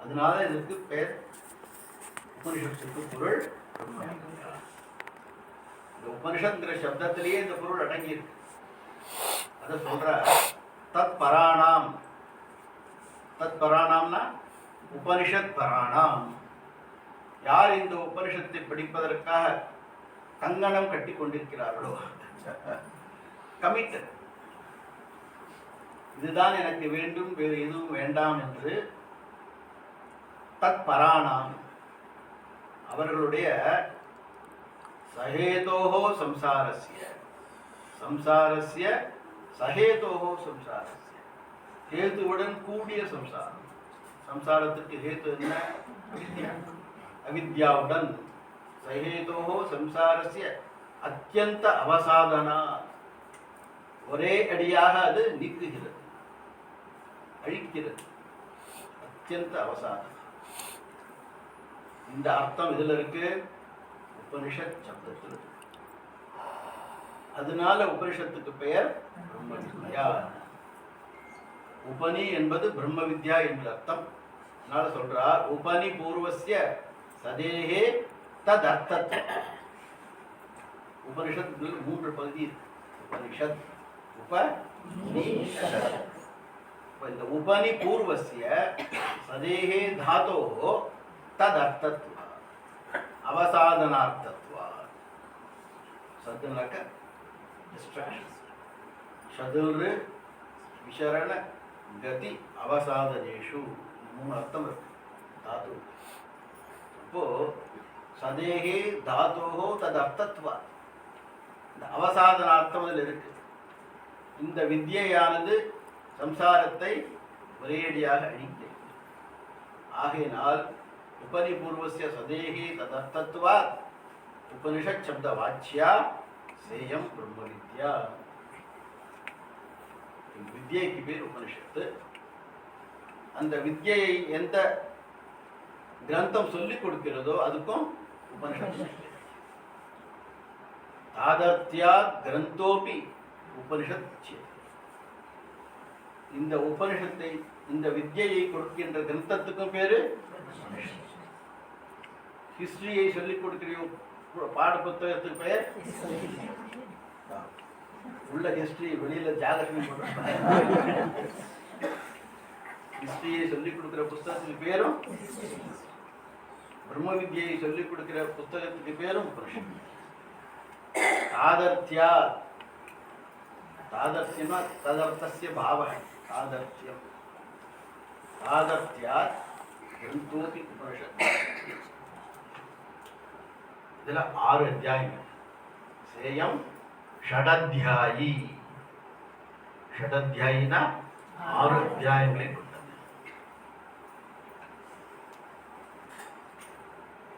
அதனால இதுக்கு பேர் உபனிஷத்துக்கு பொருள். இந்த உபனிஷத்ங்கிற சப்தத்திலேயே இந்த பொருள் அடங்கி இருக்கு. அதை சொல்ற தத் பராணாம். தத் பராணாம்னா உபனிஷத் பராணாம். யார் இந்த உபனிஷத்தை படிப்பதற்காக கங்கணம் கட்டி கொண்டிருக்கிறார்களோ, கமிட்டட், இதுதான் எனக்கு வேண்டும், வேறு எதுவும் வேண்டாம் என்று தத் பராணாம், அவர்களுடைய சஹேதோஹோ சம்சாரஸ்ய, சம்சாரஸ்ய சஹேதோஹோ சம்சாரஸ்ய, ஹேதுவுடன் கூடிய சம்சாரம். சம்சாரத்துக்கு ஹேது என்ன? அவித்யா. அவித்யாவுடன் சஹேதோஹோ சம்சாரஸ்ய அத்யந்த அவசாதனா, ஒரே அடியாக அது நீக்குகிறது, அழிக்கிறது. அத்யந்த அவசாதம். இந்த அர்த்தம் இதுல இருக்கு, உபனிஷத் சப்தத்தில் இருக்கு. அதனால உபனிஷத்துக்கு பெயர் பிரம்ம வித்யா. உபனி என்பது பிரம்ம வித்யா என்ற அர்த்தம். அதனால சொல்றார் உபனி பூர்வஸ்ய சதேஹே தத் அர்த்தத்துவம். உபனிஷத் 3 பகுதி இருக்கு. உபனிஷத், உபனிஷத். இந்த உபனி பூர்வஸ்ய சதேஹே தாதோஹோ தத் அர்த்தத்துவ அவசாதனார்த்தத்துவ. சத்துனாக்க டிஸ்ட்ராக்ஷன், சதுர் விசரண கதி அவசாதனேஷு, 3 அர்த்தம் இருக்கு தாது. இப்போ சதேகே தாதோஹோ தத் அர்த்தத்துவ, இந்த அவசாதனார்த்தம் அதில் இருக்கு. இந்த வித்யானது சம்சாரத்தை ஒரேடியாக அழிக்கிறது. ஆகையினால் உபனிபூர்வஸ்ய சதேகி ததர்த்தத்வா உபனிஷத் சப்த வாச்சியா சேயம் பிரம்ம வித்யா. வித்யைக்கு பேர் உபனிஷத்து. அந்த வித்யை எந்த கிரந்தம் சொல்லிக் கொடுக்கிறதோ அதுக்கும் உபனிஷத்து. தாதர்த்தியா கிரந்தோபி உபனிஷத். இந்த உபனிஷத்தை, இந்த வித்யை கொடுக்கின்ற கிரந்தத்துக்கும் பேரு ஹிஸ்டரியை சொல்லிக் கொடுக்கிற பாட புத்தகத்துக்கு பெயர் உள்ள ஹிஸ்டரி, வெளியில ஜாகிரபி. ஹிஸ்டரியை சொல்லிக் கொடுக்கிற புத்தகத்துக்கு பேரும், பிரம்ம வித்யை சொல்லிக் கொடுக்கிற புத்தகத்துக்கு பேரும் உபனிஷத். தாதர்த்தியா, தாதர்த்தியமா ததர்த்தஸ்ய பாவः, தாதர்த்தியம். தாதர்த்தியா கிரந்தோபி உபனிஷத். இதுல 6 அத்தியாயங்கள். சேயம் ஷடத்யாயி. ஷடத்யாயினா 6 அத்தியாயங்களை கொண்டது.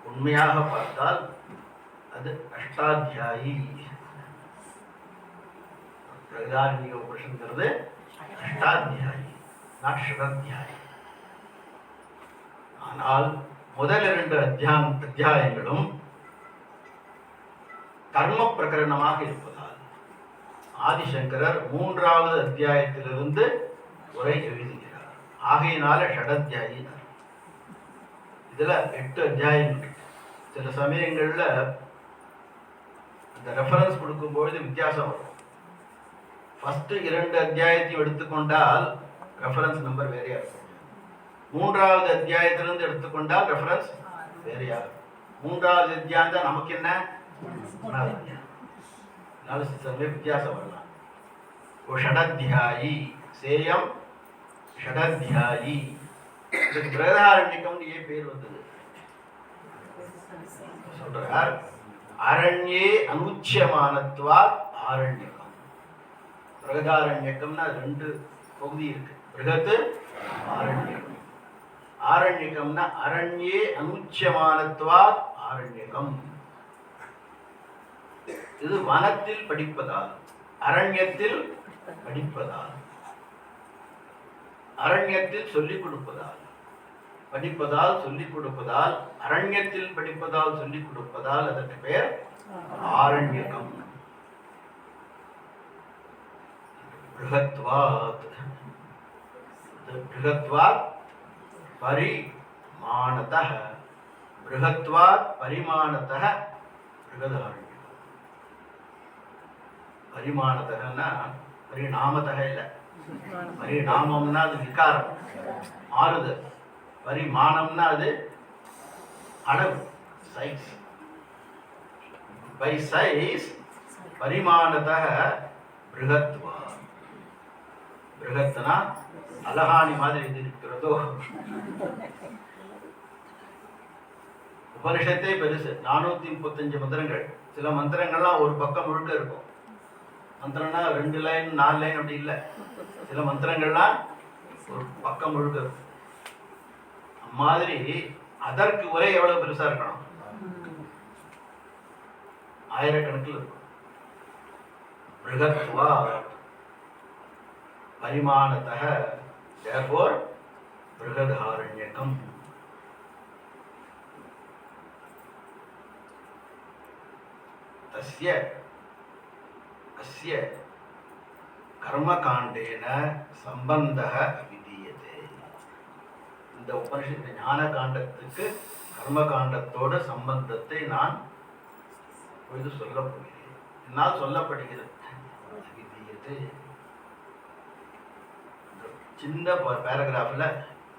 உண்மையாக பார்த்தால் அது அஷ்டாத்தியாயி. பிரகதாரண்ய உபனிஷத்ங்கிறது அஷ்டாத்தியாயி, நாட் ஷடத்யாயி. ஆனால் முதல் 2 அத்தியாயங்களும் கர்ம பிரகரணமாக இருப்பதால் ஆதிசங்கரர் 3வது அத்தியாயத்திலிருந்து உரை எழுதுகிறார். ஆகையினால ஷடத்யாயி. இதுல 8 அத்தியாயங்கள். சில சமயங்கள்ல அந்த ரெஃபரன்ஸ் கொடுக்கும்பொழுது வித்தியாசம் வரும். ஃபர்ஸ்ட் 2 அத்தியாயத்தையும் எடுத்துக்கொண்டால் ரெஃபரன்ஸ் நம்பர் வேறையா இருக்கும். 3வது அத்தியாயத்திலிருந்து எடுத்துக்கொண்டால் ரெஃபரன்ஸ் வேறையா இருக்கும். 3வது அத்தியாயம் தான் நமக்கு என்ன வித்தியாசம் வரலாம். ஷடத்யாயி, சேயம் ஷடத்யாயி. இதுக்கு பிரகதாரண்யகம் ஏன் பேர் வந்தது சொல்றார். அரண்யே அனுச்சியமானத்வாத் ஆரண்யகம். பிரகதாரண்யகம்னா 2 பகுதி இருக்கு. பிருகத் ஆரண்யகம். ஆரண்யகம்னா அரண்யே அனுச்சியமானத்வாத் ஆரண்யகம். இது வனத்தில் படிப்பதால், அரண்யத்தில் படிப்பதால், அரண்யத்தில் சொல்லிக் கொடுப்பதால், படிப்பதால் சொல்லிக் கொடுப்பதால், அரண்யத்தில் படிப்பதால் சொல்லிக் கொடுப்பதால் அதற்கு பெயர் ஆரண்யகம். பிருகத்வாத், பிருகத்வாத் பரி மானதः பிருகத்வாத் பரிமாணதः பிருகதாரண்யம். பரிமாணதகன்னா பரிணாமதக இல்லை, பரிணாமம்னா அது விகாரம், மாறுதல். பரிமாணம்னா அது அளவு, சைஸ். பை சைஸ் பரிமாணதः பிருகத்வா. பிருகத்னா அலகாணி மாதிரி இது இருக்கிறதோ. உபனிஷத்தே பெருசு, 435 மந்திரங்கள். சில மந்திரங்கள்லாம் ஒரு பக்கம் முழுக்க இருக்கும். மந்திரம்னா 2 லைன் 4 லைன் அப்படி இல்லை. சில மந்திரங்கள்லாம் ஒரு பக்கம் முழுக்க இருக்கும். மாதிரி அதற்கு உரை எவ்வளவு பெருசா இருக்கணும்? ஆயிரக்கணக்கில் இருக்கும். பிருகத்வா பரிமாணதः therefore பிருகதாரண்யகம். தஸ்ய அஸ்ய கர்மகாண்டேன சம்பந்தः விதீயதே. இந்த உபனிஷத்து ஞான காண்டத்துக்கு கர்மகாண்டத்தோட சம்பந்தத்தை நான் இப்பொழுது சொல்ல போகிறேன். என்னால் சொல்லப்படுகிறது. விதீயதே சின்ன பேராகிராஃபில்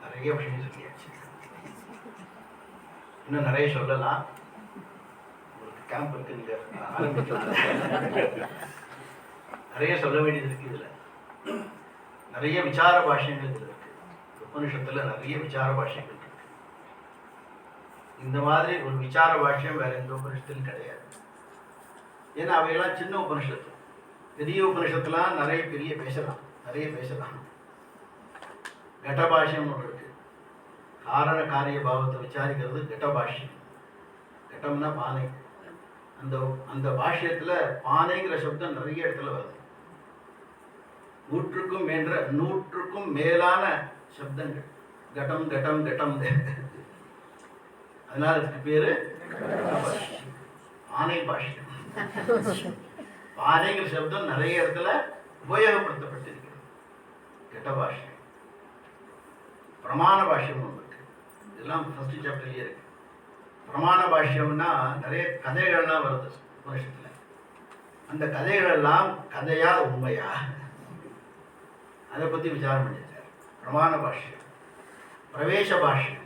நிறைய விஷயம் சொல்லியாச்சு. இன்னும் நிறைய சொல்லலாம். உங்களுக்கு கேம்ப் இருக்கு, நீங்க ஆரம்பிக்கலாம். நிறைய சொல்ல வேண்டியது இருக்கு. இதுல நிறைய விசார பாஷ்யங்கள் இதுல இருக்கு. உபனிஷத்துல நிறைய விசார பாஷ்யங்கள் இருக்கு. இந்த மாதிரி ஒரு விசார பாஷ்யம் வேற எந்த உபனிஷத்திலும் கிடையாது. ஏன்னா அவையெல்லாம் சின்ன உபனிஷத்து. பெரிய உபனிஷத்துலாம் நிறைய பேசலாம். கடபாஷ்யம் ஒன்று இருக்கு. காரண காரிய பாவத்தை விசாரிக்கிறது கடபாஷ்யம். கடம்னா பானை. அந்த பாஷ்யத்துல பானைங்கிற சப்தம் நிறைய இடத்துல வருது. 100க்கும் மேலான சப்தங்கள். கடம் கடம் கடம். அதனால இதுக்கு பேரு பானை பாஷ்யம். பானைங்கிற சப்தம் நிறைய இடத்துல உபயோகப்படுத்தப்பட்டிருக்கிறது. கடபாஷ்யம். பிரமாண பாஷ்யம் ஒன்று இருக்கு. இதெல்லாம் ஃபர்ஸ்ட் சாப்டர்லயே இருக்கு. பிரமாண பாஷ்யம்னா நிறைய கதைகள்லாம் வருது உபனிஷத்துல. அந்த கதைகள் எல்லாம் கதையா உண்மையா, அதை பத்தி விசாரம் பண்ணியிருக்காரு. பிரமாண பாஷ்யம். பிரவேச பாஷ்யம்.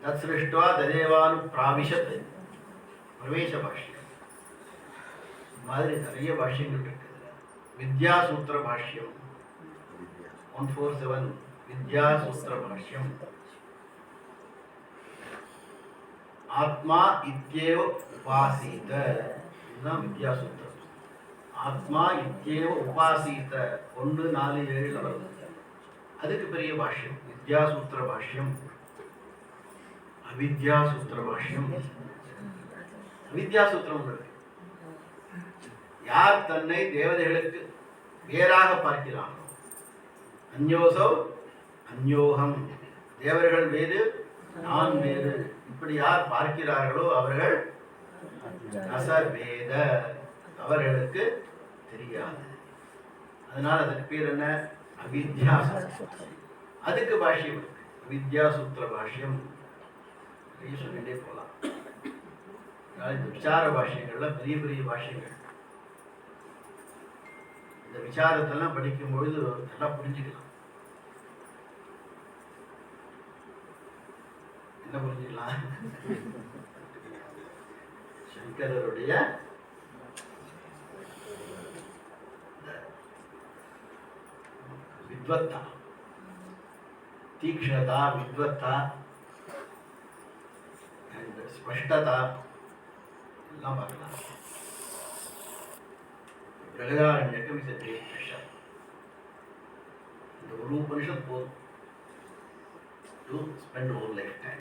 தத் சிருஷ்டுவா ததேவானு பிராவிஷத். பிரவேச பாஷ்யம். இந்த மாதிரி நிறைய பாஷ்யங்கள் இருக்குது. வித்யாசூத்திர பாஷ்யம் 147. வித்யாசூத்திர பாஷ்யம். ஆத்மா இத்யேவ உபாசீத. இதுதான் வித்யாசூத்திரம். ஆத்மா இத்யேவ உபாசீத 147 வருது. அதுக்கு பெரிய பாஷ்யம் வித்யாசூத்திர பாஷ்யம். அவித்யாசூத்திர பாஷ்யம். அவித்யாசூத்திரம் இருக்கு. யார் தன்னை தேவதைகளுக்கு வேறாக பார்க்கிறானோ, அந்யோசோ அந்யோகம், தேவர்கள் வேறு நான் வேறு, இப்படி யார் பார்க்கிறார்களோ அவர்கள் அசவேத, அவர்களுக்கு தெரியாது. அதனால அதுக்கு பேர் என்ன? அவித்யாசூத்திரம். அதுக்கு பாஷ்யம் இருக்கு. வித்யாசூத்திர பாஷ்யம். சொல்லிட்டே போகலாம். இந்த விசார பாஷ்யங்கள்ல பெரிய பெரிய பாஷ்யங்கள். இந்த விசாரத்தெல்லாம் படிக்கும் பொழுது நல்லா புரிஞ்சுக்கலாம். என்ன புரிஞ்சுக்கலாம்? சங்கரருடைய வித்வத்தா, தீக்ஷ்ணதா, வித்வத்தா, ஸ்பஷ்டதா எல்லாம் பார்க்கலாம். பிரகதாரண்யகம் இஸ் எ கிரேட் ட்ரெஷர். இந்த ஒரு உபனிஷத் போதும் to spend whole life time.